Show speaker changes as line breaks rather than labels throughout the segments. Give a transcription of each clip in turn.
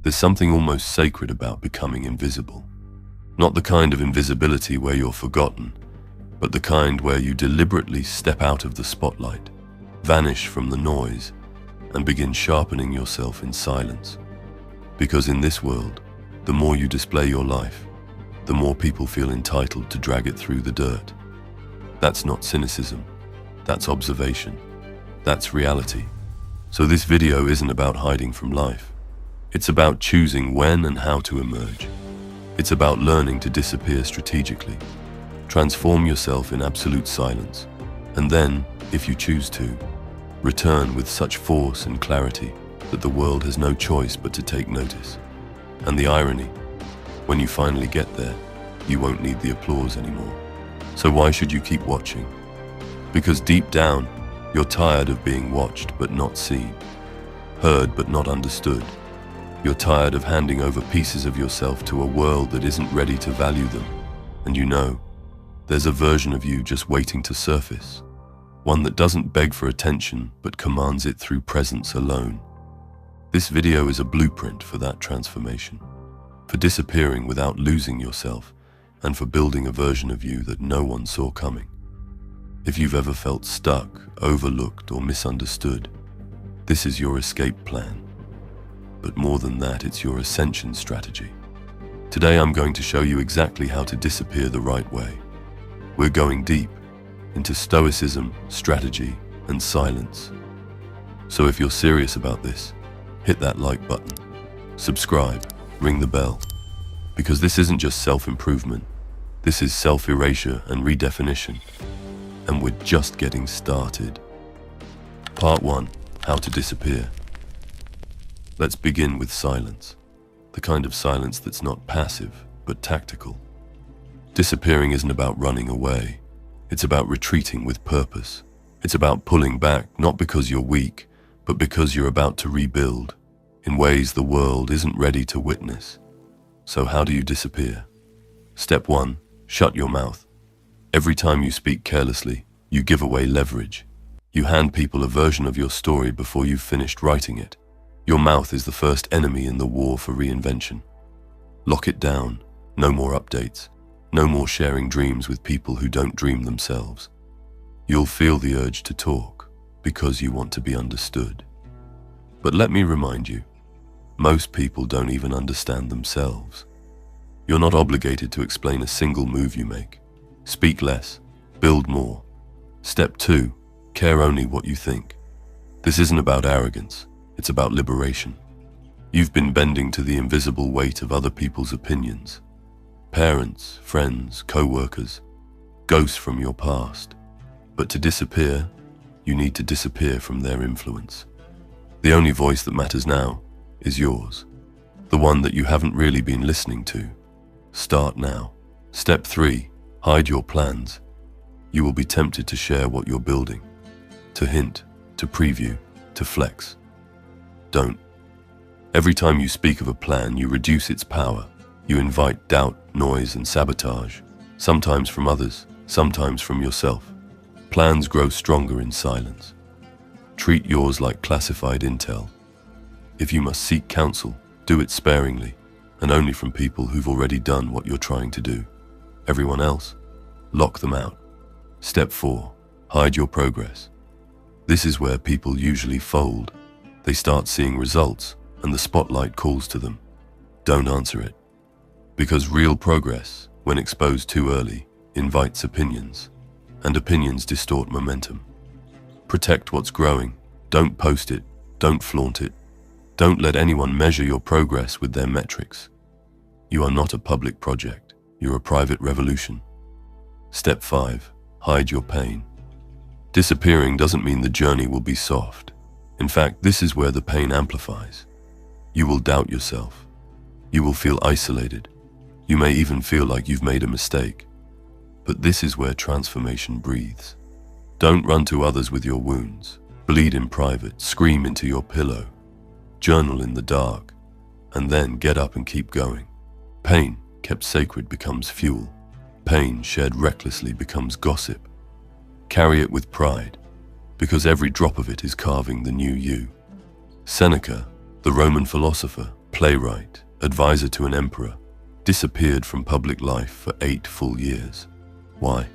There's something almost sacred about becoming invisible. Not the kind of invisibility where you're forgotten, but the kind where you deliberately step out of the spotlight, vanish from the noise, and begin sharpening yourself in silence. Because in this world, the more you display your life, the more people feel entitled to drag it through the dirt. That's not cynicism. That's observation. That's reality. So this video isn't about hiding from life. It's about choosing when and how to emerge. It's about learning to disappear strategically. Transform yourself in absolute silence. And then, if you choose to, return with such force and clarity that the world has no choice but to take notice. And the irony, when you finally get there, you won't need the applause anymore. So why should you keep watching? Because deep down, you're tired of being watched but not seen, heard but not understood. You're tired of handing over pieces of yourself to a world that isn't ready to value them. And you know, there's a version of you just waiting to surface. One that doesn't beg for attention but commands it through presence alone. This video is a blueprint for that transformation, for disappearing without losing yourself, and for building a version of you that no one saw coming. If you've ever felt stuck, overlooked, or misunderstood, this is your escape plan. But more than that, it's your ascension strategy. Today I'm going to show you exactly how to disappear the right way. We're going deep into Stoicism, strategy, and silence. So if you're serious about this, hit that like button, subscribe, ring the bell, because this isn't just self-improvement, this is self-erasure and redefinition, and we're just getting started. Part 1, how to disappear. Let's begin with silence, the kind of silence that's not passive, but tactical. Disappearing isn't about running away, it's about retreating with purpose. It's about pulling back, not because you're weak, but because you're about to rebuild, in ways the world isn't ready to witness. So how do you disappear? Step 1, shut your mouth. Every time you speak carelessly, you give away leverage. You hand people a version of your story before you've finished writing it. Your mouth is the first enemy in the war for reinvention. Lock it down. No more updates. No more sharing dreams with people who don't dream themselves. You'll feel the urge to talk because you want to be understood. But let me remind you, most people don't even understand themselves. You're not obligated to explain a single move you make. Speak less, build more. Step 2, care only what you think. This isn't about arrogance, it's about liberation. You've been bending to the invisible weight of other people's opinions. Parents, friends, co-workers, ghosts from your past. But to disappear, you need to disappear from their influence. The only voice that matters now is yours, the one that you haven't really been listening to. Start now. Step 3, hide your plans. You will be tempted to share what you're building, to hint, to preview, to flex. Don't. Every time you speak of a plan, you reduce its power. You invite doubt, noise, and sabotage, sometimes from others, sometimes from yourself. Plans grow stronger in silence. Treat yours like classified intel. If you must seek counsel, do it sparingly, and only from people who've already done what you're trying to do. Everyone else, lock them out. Step 4, hide your progress. This is where people usually fold. They start seeing results, and the spotlight calls to them. Don't answer it. Because real progress, when exposed too early, invites opinions, and opinions distort momentum. Protect what's growing. Don't post it. Don't flaunt it. Don't let anyone measure your progress with their metrics. You are not a public project. You're a private revolution. Step 5, hide your pain. Disappearing doesn't mean the journey will be soft. In fact, this is where the pain amplifies. You will doubt yourself. You will feel isolated. You may even feel like you've made a mistake. But this is where transformation breathes. Don't run to others with your wounds. Bleed in private, scream into your pillow. Journal in the dark, and then get up and keep going. Pain kept sacred becomes fuel. Pain shared recklessly becomes gossip. Carry it with pride, because every drop of it is carving the new you. Seneca, the Roman philosopher, playwright, advisor to an emperor, disappeared from public life for 8 full years. Why?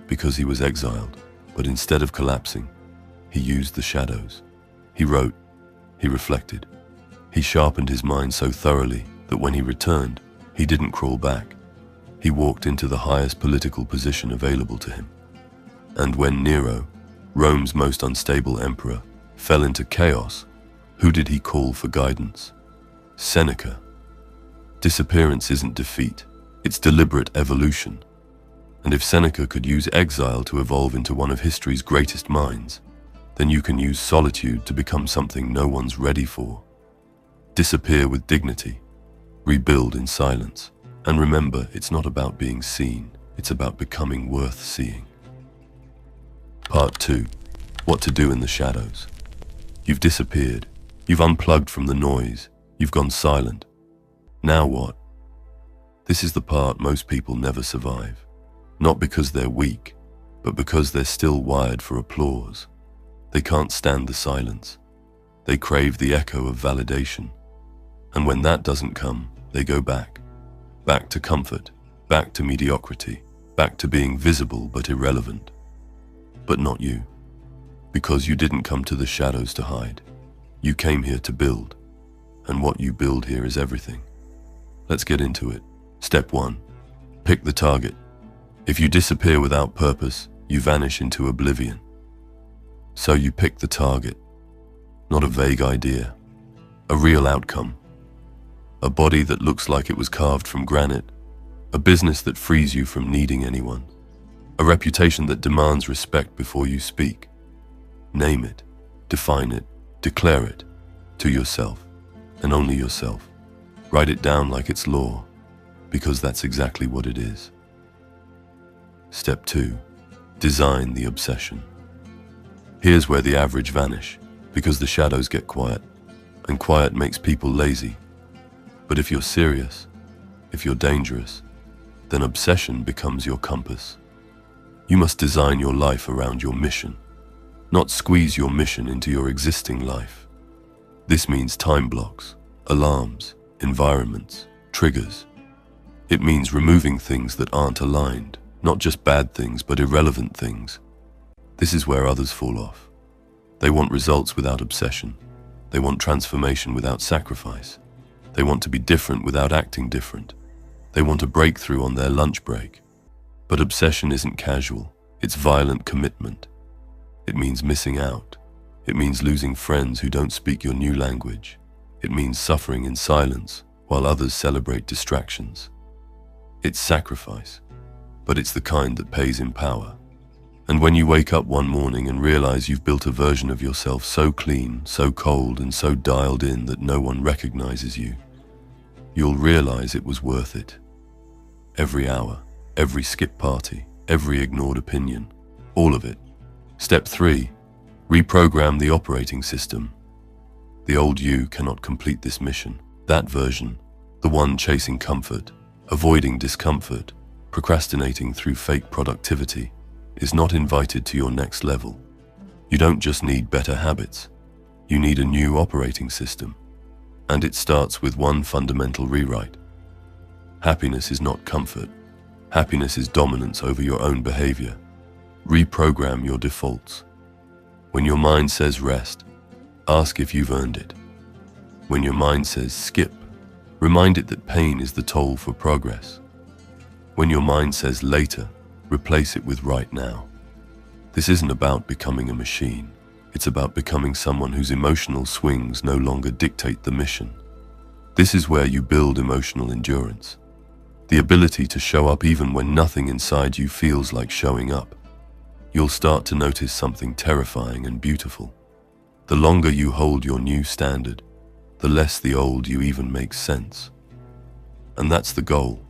Because he was exiled, but instead of collapsing, he used the shadows. He wrote, he reflected. He sharpened his mind so thoroughly that when he returned, he didn't crawl back. He walked into the highest political position available to him. And when Nero, Rome's most unstable emperor, fell into chaos, who did he call for guidance? Seneca. Disappearance isn't defeat, it's deliberate evolution. And if Seneca could use exile to evolve into one of history's greatest minds, then you can use solitude to become something no one's ready for. Disappear with dignity, rebuild in silence, and remember, it's not about being seen, it's about becoming worth seeing. Part 2. What to do in the shadows. You've disappeared, you've unplugged from the noise, you've gone silent. Now what? This is the part most people never survive. Not because they're weak, but because they're still wired for applause. They can't stand the silence. They crave the echo of validation. And when that doesn't come, they go back. Back to comfort, back to mediocrity, back to being visible but irrelevant. But not you. Because you didn't come to the shadows to hide. You came here to build. And what you build here is everything. Let's get into it. Step 1. Pick the target. If you disappear without purpose, you vanish into oblivion. So you pick the target. Not a vague idea. A real outcome. A body that looks like it was carved from granite. A business that frees you from needing anyone. A reputation that demands respect before you speak. Name it, define it, declare it, to yourself, and only yourself. Write it down like it's law, because that's exactly what it is. Step 2. Design the obsession. Here's where the average vanish, because the shadows get quiet, and quiet makes people lazy. But if you're serious, if you're dangerous, then obsession becomes your compass. You must design your life around your mission, not squeeze your mission into your existing life. This means time blocks, alarms, environments, triggers. It means removing things that aren't aligned, not just bad things, but irrelevant things. This is where others fall off. They want results without obsession. They want transformation without sacrifice. They want to be different without acting different. They want a breakthrough on their lunch break. But obsession isn't casual. It's violent commitment. It means missing out. It means losing friends who don't speak your new language. It means suffering in silence while others celebrate distractions. It's sacrifice, but it's the kind that pays in power. And when you wake up one morning and realize you've built a version of yourself so clean, so cold, and so dialed in that no one recognizes you, you'll realize it was worth it. Every hour, every skip party, every ignored opinion, all of it. Step 3. Reprogram the operating system. The old you cannot complete this mission. That version, the one chasing comfort, avoiding discomfort, procrastinating through fake productivity, is not invited to your next level. You don't just need better habits. You need a new operating system. And it starts with one fundamental rewrite. Happiness is not comfort. Happiness is dominance over your own behavior. Reprogram your defaults. When your mind says rest, ask if you've earned it. When your mind says skip, remind it that pain is the toll for progress. When your mind says later, replace it with right now. This isn't about becoming a machine. It's about becoming someone whose emotional swings no longer dictate the mission. This is where you build emotional endurance. The ability to show up even when nothing inside you feels like showing up. You'll start to notice something terrifying and beautiful. The longer you hold your new standard, the less the old you even makes sense. And that's the goal.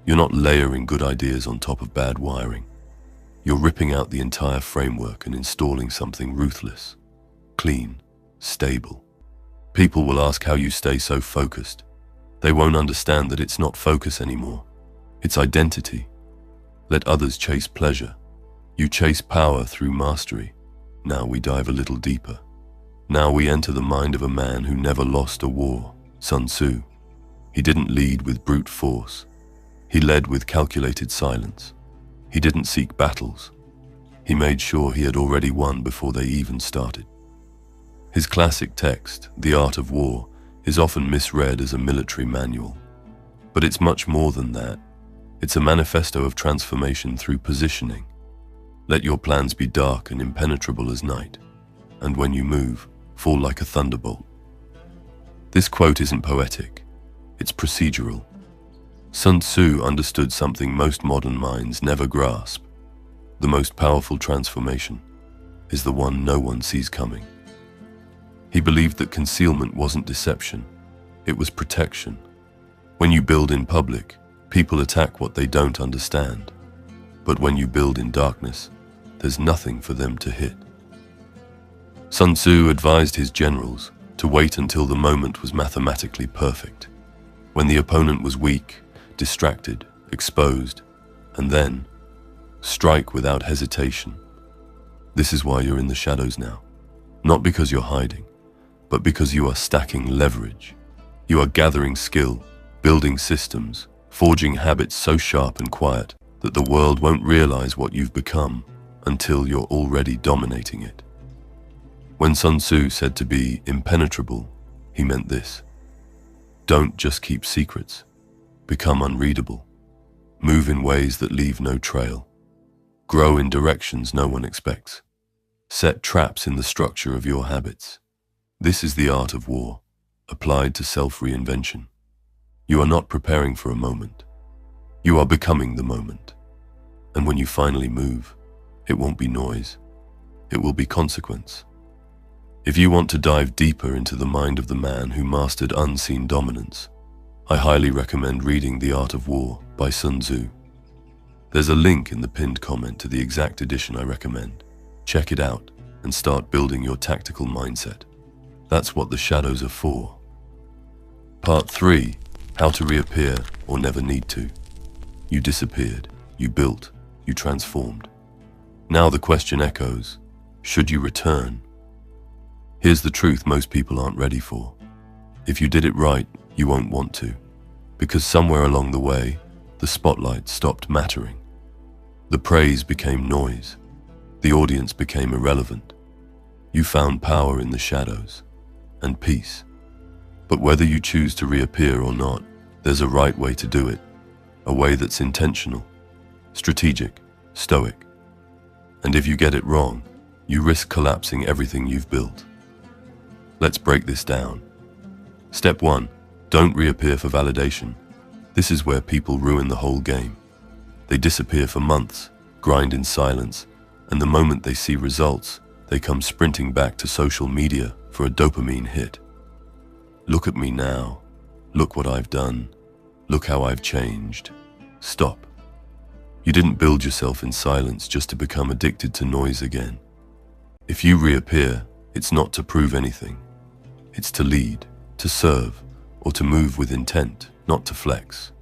You're not layering good ideas on top of bad wiring. You're ripping out the entire framework and installing something ruthless, clean, stable. People will ask how you stay so focused. They won't understand that it's not focus anymore. It's identity. Let others chase pleasure. You chase power through mastery. Now we dive a little deeper. Now we enter the mind of a man who never lost a war, Sun Tzu. He didn't lead with brute force. He led with calculated silence. He didn't seek battles. He made sure he had already won before they even started. His classic text, The Art of War, is often misread as a military manual. But it's much more than that. It's a manifesto of transformation through positioning. Let your plans be dark and impenetrable as night, and when you move, fall like a thunderbolt. This quote isn't poetic, it's procedural. Sun Tzu understood something most modern minds never grasp. The most powerful transformation is the one no one sees coming. He believed that concealment wasn't deception, it was protection. When you build in public, people attack what they don't understand. But when you build in darkness, there's nothing for them to hit. Sun Tzu advised his generals to wait until the moment was mathematically perfect, when the opponent was weak, distracted, exposed, and then strike without hesitation. This is why you're in the shadows now. Not because you're hiding, but because you are stacking leverage. You are gathering skill, building systems, forging habits so sharp and quiet that the world won't realize what you've become until you're already dominating it. When Sun Tzu said to be impenetrable, he meant this. Don't just keep secrets. Become unreadable. Move in ways that leave no trail. Grow in directions no one expects. Set traps in the structure of your habits. This is the art of war, applied to self-reinvention. You are not preparing for a moment. You are becoming the moment. And when you finally move, it won't be noise. It will be consequence. If you want to dive deeper into the mind of the man who mastered unseen dominance, I highly recommend reading The Art of War by Sun Tzu. There's a link in the pinned comment to the exact edition I recommend. Check it out and start building your tactical mindset. That's what the shadows are for. Part 3. How to reappear or never need to. You disappeared, you built, you transformed. Now the question echoes, should you return? Here's the truth most people aren't ready for. If you did it right, you won't want to, because somewhere along the way, the spotlight stopped mattering. The praise became noise. The audience became irrelevant. You found power in the shadows and peace. But whether you choose to reappear or not, there's a right way to do it, a way that's intentional, strategic, stoic. And if you get it wrong, you risk collapsing everything you've built. Let's break this down. Step 1. Don't reappear for validation. This is where people ruin the whole game. They disappear for months, grind in silence, and the moment they see results, they come sprinting back to social media for a dopamine hit. Look at me now. Look what I've done. Look how I've changed. Stop. You didn't build yourself in silence just to become addicted to noise again. If you reappear, it's not to prove anything. It's to lead, to serve, or to move with intent, not to flex.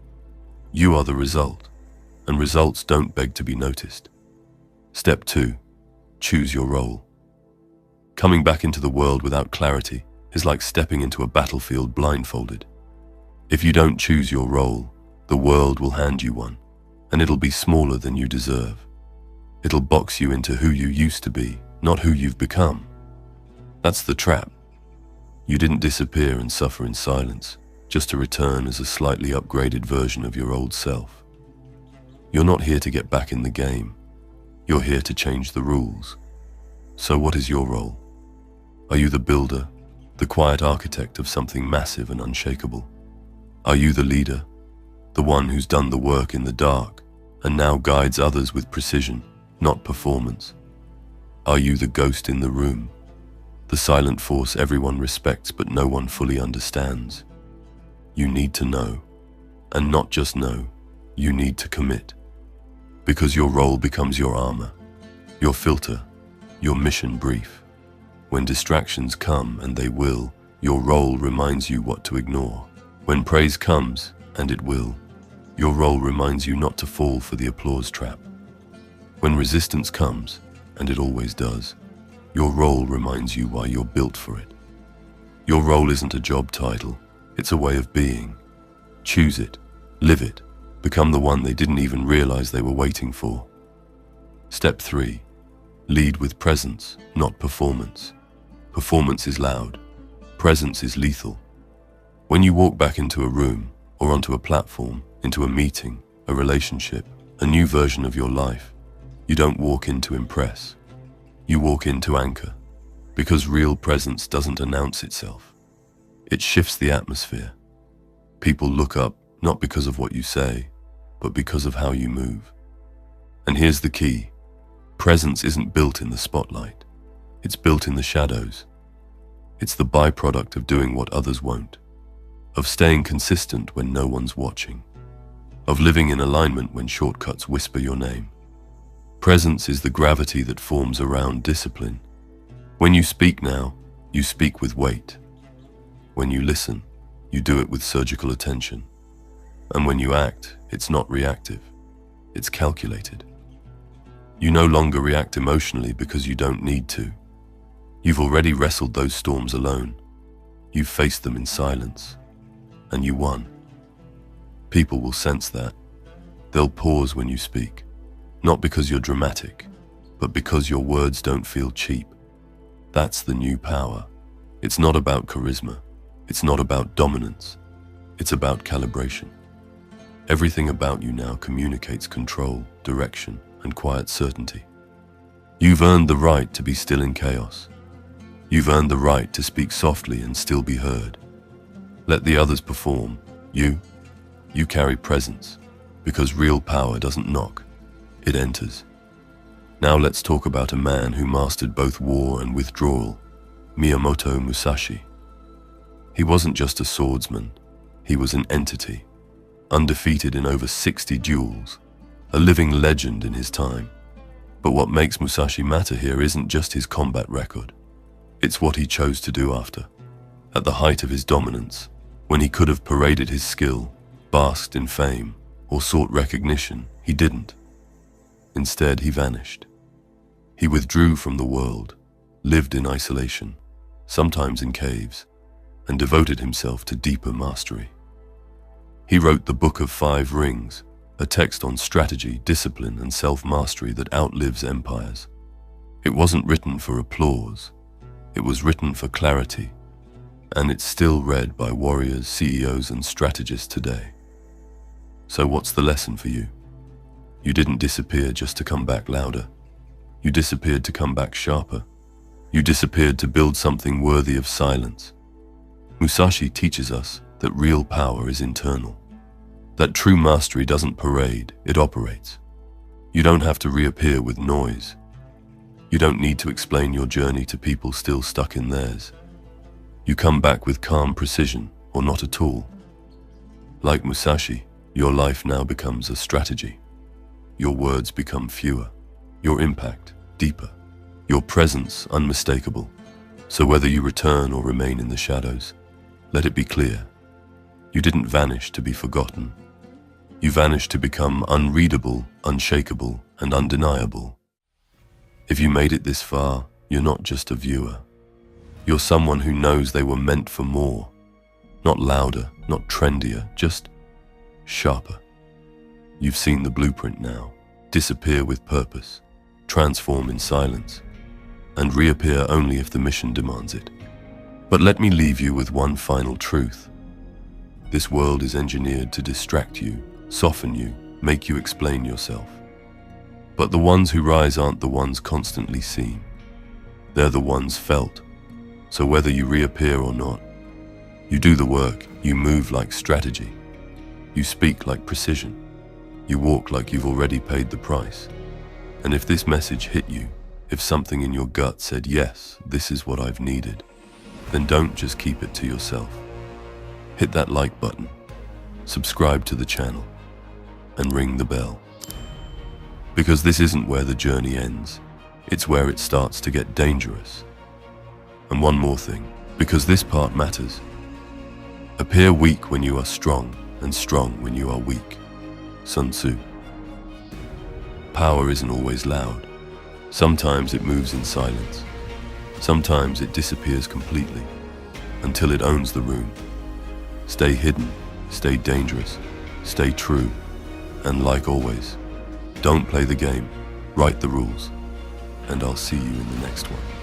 You are the result, and results don't beg to be noticed. Step 2. Choose your role. Coming back into the world without clarity is like stepping into a battlefield blindfolded. If you don't choose your role, the world will hand you one, and it'll be smaller than you deserve. It'll box you into who you used to be, not who you've become. That's the trap. You didn't disappear and suffer in silence, just to return as a slightly upgraded version of your old self. You're not here to get back in the game. You're here to change the rules. So what is your role? Are you the builder, the quiet architect of something massive and unshakable? Are you the leader, the one who's done the work in the dark and now guides others with precision, not performance? Are you the ghost in the room, the silent force everyone respects but no one fully understands? You need to know, and not just know, you need to commit. Because your role becomes your armor, your filter, your mission brief. When distractions come, and they will, your role reminds you what to ignore. When praise comes, and it will, your role reminds you not to fall for the applause trap. When resistance comes, and it always does, your role reminds you why you're built for it. Your role isn't a job title, It's a way of being. Choose it, live it, become the one they didn't even realize they were waiting for. Step 3. Lead with presence, not performance. Performance is loud. Presence is lethal. When you walk back into a room, or onto a platform, into a meeting, a relationship, a new version of your life, you don't walk in to impress. You walk in to anchor, because real presence doesn't announce itself. It shifts the atmosphere. People look up not because of what you say, but because of how you move. And here's the key. Presence isn't built in the spotlight. It's built in the shadows. It's the byproduct of doing what others won't, of staying consistent when no one's watching, of living in alignment when shortcuts whisper your name. Presence is the gravity that forms around discipline. When you speak now, you speak with weight. When you listen, you do it with surgical attention. And when you act, it's not reactive, it's calculated. You no longer react emotionally because you don't need to. You've already wrestled those storms alone. You've faced them in silence, and you won. People will sense that. They'll pause when you speak, not because you're dramatic, but because your words don't feel cheap. That's the new power. It's not about charisma. It's not about dominance. It's about calibration. Everything about you now communicates control, direction, and quiet certainty. You've earned the right to be still in chaos. You've earned the right to speak softly and still be heard. Let the others perform. You carry presence, because real power doesn't knock, it enters. Now let's talk about a man who mastered both war and withdrawal, Miyamoto Musashi. He wasn't just a swordsman, he was an entity, undefeated in over 60 duels, a living legend in his time. But what makes Musashi matter here isn't just his combat record. It's what he chose to do after. At the height of his dominance, when he could have paraded his skill, basked in fame, or sought recognition, he didn't. Instead, he vanished. He withdrew from the world, lived in isolation, sometimes in caves, and devoted himself to deeper mastery. He wrote the Book of 5 Rings, a text on strategy, discipline, and self-mastery that outlives empires. It wasn't written for applause. It was written for clarity, and it's still read by warriors, CEOs, and strategists today. So what's the lesson for you? You didn't disappear just to come back louder. You disappeared to come back sharper. You disappeared to build something worthy of silence. Musashi teaches us that real power is internal, that true mastery doesn't parade, it operates. You don't have to reappear with noise. You don't need to explain your journey to people still stuck in theirs. You come back with calm precision, or not at all. Like Musashi, your life now becomes a strategy. Your words become fewer, your impact deeper, your presence unmistakable. So whether you return or remain in the shadows, let it be clear, you didn't vanish to be forgotten. You vanished to become unreadable, unshakable, and undeniable. If you made it this far, you're not just a viewer. You're someone who knows they were meant for more. Not louder, not trendier, just sharper. You've seen the blueprint now. Disappear with purpose, transform in silence, and reappear only if the mission demands it. But let me leave you with one final truth. This world is engineered to distract you, soften you, make you explain yourself. But the ones who rise aren't the ones constantly seen. They're the ones felt. So whether you reappear or not, you do the work, you move like strategy, you speak like precision, you walk like you've already paid the price. And if this message hit you, if something in your gut said, yes, this is what I've needed, then don't just keep it to yourself. Hit that like button, subscribe to the channel, and ring the bell. Because this isn't where the journey ends, it's where it starts to get dangerous. And one more thing, because this part matters. Appear weak when you are strong, and strong when you are weak. Sun Tzu. Power isn't always loud. Sometimes it moves in silence. Sometimes it disappears completely, until it owns the room. Stay hidden, stay dangerous, stay true, and like always, don't play the game, write the rules, and I'll see you in the next one.